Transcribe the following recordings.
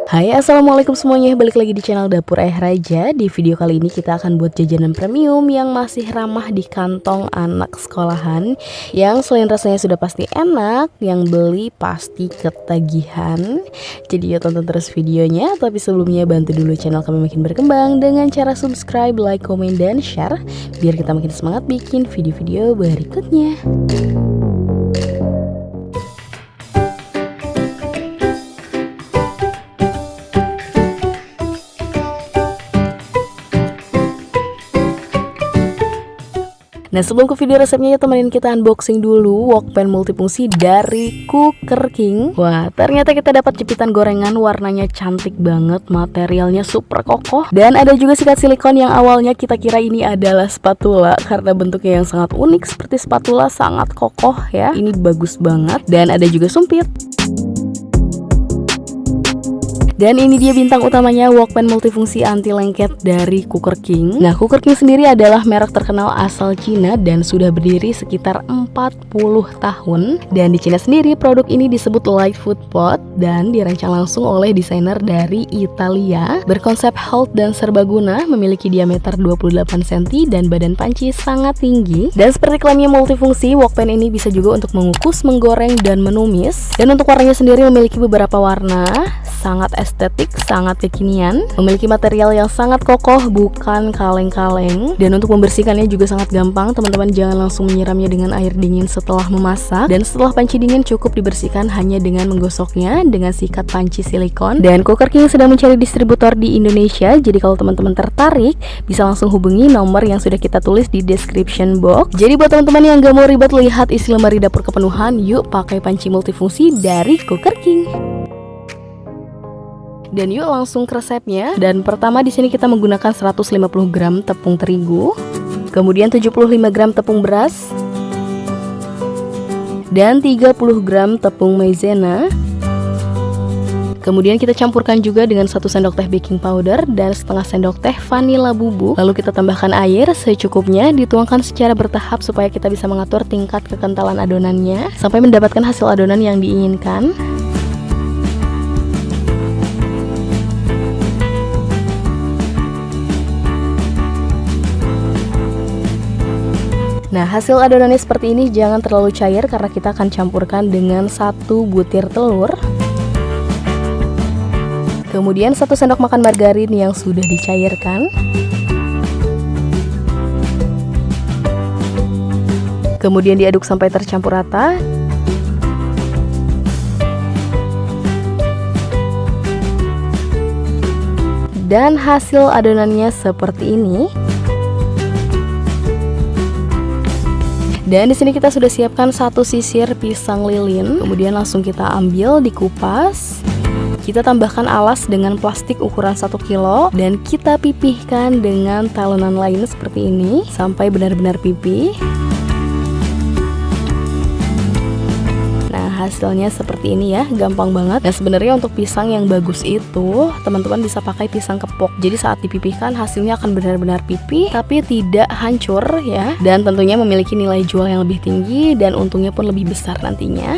Hai, assalamualaikum semuanya, balik lagi di channel Dapur Ayah Raja. Di video kali ini kita akan buat jajanan premium yang masih ramah di kantong anak sekolahan, yang selain rasanya sudah pasti enak, yang beli pasti ketagihan. Jadi yuk tonton terus videonya. Tapi sebelumnya bantu dulu channel kami makin berkembang dengan cara subscribe, like, komen, dan share, biar kita makin semangat bikin video-video berikutnya. Nah, sebelum ke video resepnya ya, temenin kita unboxing dulu wokpan multifungsi dari Cooker King. Wah, ternyata kita dapat jepitan gorengan, warnanya cantik banget, materialnya super kokoh, dan ada juga sikat silikon yang awalnya kita kira ini adalah spatula karena bentuknya yang sangat unik seperti spatula, sangat kokoh ya. Ini bagus banget, dan ada juga sumpit. Dan ini dia bintang utamanya, wokpan multifungsi anti lengket dari Cooker King. Nah, Cooker King sendiri adalah merek terkenal asal Cina dan sudah berdiri sekitar 40 tahun. Dan di Cina sendiri produk ini disebut light food pot dan dirancang langsung oleh desainer dari Italia. Berkonsep health dan serbaguna, memiliki diameter 28 cm dan badan panci sangat tinggi. Dan seperti klaimnya multifungsi, wokpan ini bisa juga untuk mengukus, menggoreng, dan menumis. Dan untuk warnanya sendiri memiliki beberapa warna, sangat estetik, sangat kekinian, memiliki material yang sangat kokoh, bukan kaleng-kaleng. Dan untuk membersihkannya juga sangat gampang. Teman-teman jangan langsung menyiramnya dengan air dingin setelah memasak. Dan setelah panci dingin cukup dibersihkan hanya dengan menggosoknya dengan sikat panci silikon. Dan Cooker King sedang mencari distributor di Indonesia. Jadi kalau teman-teman tertarik, bisa langsung hubungi nomor yang sudah kita tulis di description box. Jadi buat teman-teman yang gak mau ribet lihat isi lemari dapur kepenuhan, yuk pakai panci multifungsi dari Cooker King. Dan yuk langsung ke resepnya. Dan pertama di sini kita menggunakan 150 gram tepung terigu, kemudian 75 gram tepung beras, dan 30 gram tepung maizena. Kemudian kita campurkan juga dengan 1 sendok teh baking powder dan setengah sendok teh vanila bubuk. Lalu kita tambahkan air secukupnya, dituangkan secara bertahap supaya kita bisa mengatur tingkat kekentalan adonannya sampai mendapatkan hasil adonan yang diinginkan. Nah, hasil adonannya seperti ini, jangan terlalu cair karena kita akan campurkan dengan 1 butir telur. Kemudian 1 sendok makan margarin yang sudah dicairkan. Kemudian diaduk sampai tercampur rata. Dan hasil adonannya seperti ini. Dan di sini kita sudah siapkan 1 sisir pisang lilin. Kemudian langsung kita ambil, dikupas. Kita tambahkan alas dengan plastik ukuran 1 kilo dan kita pipihkan dengan talenan lain seperti ini sampai benar-benar pipih. Hasilnya seperti ini ya, gampang banget. Nah, sebenarnya untuk pisang yang bagus itu teman-teman bisa pakai pisang kepok. Jadi saat dipipihkan hasilnya akan benar-benar pipih tapi tidak hancur ya. Dan tentunya memiliki nilai jual yang lebih tinggi dan untungnya pun lebih besar nantinya.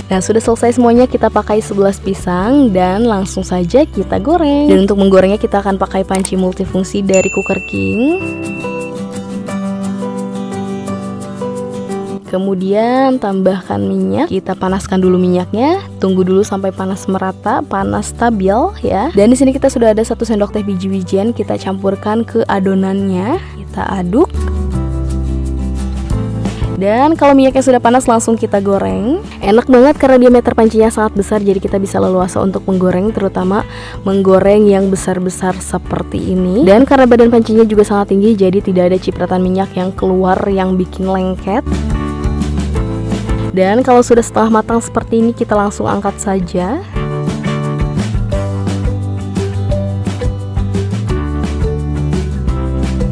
Nah, sudah selesai semuanya, kita pakai 11 pisang dan langsung saja kita goreng. Dan untuk menggorengnya kita akan pakai panci multifungsi dari Cooker King. Kemudian tambahkan minyak, kita panaskan dulu minyaknya, tunggu dulu sampai panas merata, panas stabil ya. Dan di sini kita sudah ada 1 sendok teh biji-bijian, kita campurkan ke adonannya, kita aduk. Dan kalau minyaknya sudah panas langsung kita goreng. Enak banget karena diameter pancinya sangat besar, jadi kita bisa leluasa untuk menggoreng, terutama menggoreng yang besar-besar seperti ini. Dan karena badan pancinya juga sangat tinggi, jadi tidak ada cipratan minyak yang keluar yang bikin lengket. Dan kalau sudah setengah matang seperti ini, kita langsung angkat saja.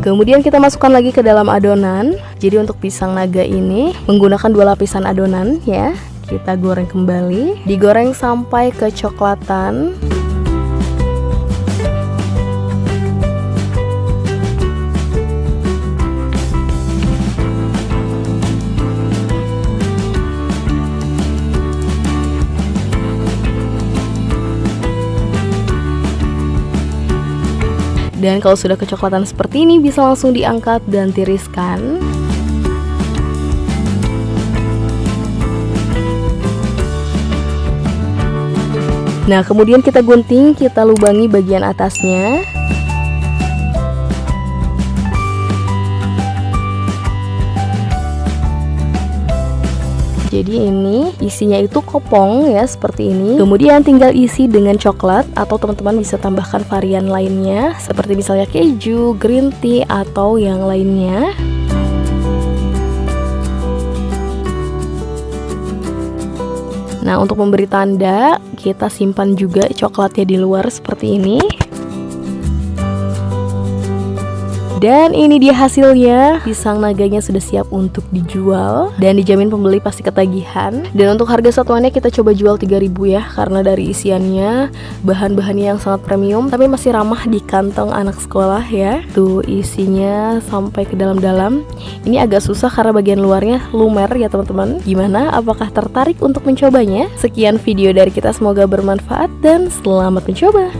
Kemudian kita masukkan lagi ke dalam adonan. Jadi untuk pisang naga ini menggunakan 2 lapisan adonan ya. Kita goreng kembali, digoreng sampai kecoklatan. Dan kalau sudah kecoklatan seperti ini, bisa langsung diangkat dan tiriskan. Nah, kemudian kita gunting, kita lubangi bagian atasnya. Jadi ini isinya itu kopong ya, seperti ini. Kemudian tinggal isi dengan coklat, atau teman-teman bisa tambahkan varian lainnya seperti misalnya keju, green tea, atau yang lainnya. Nah, untuk memberi tanda, kita simpan juga coklatnya di luar seperti ini. Dan ini dia hasilnya, pisang naganya sudah siap untuk dijual dan dijamin pembeli pasti ketagihan. Dan untuk harga satuannya kita coba jual 3.000 ya, karena dari isiannya, bahan-bahannya yang sangat premium tapi masih ramah di kantong anak sekolah ya. Tuh isinya sampai ke dalam-dalam. Ini agak susah karena bagian luarnya lumer ya teman-teman. Gimana? Apakah tertarik untuk mencobanya? Sekian video dari kita, semoga bermanfaat dan selamat mencoba.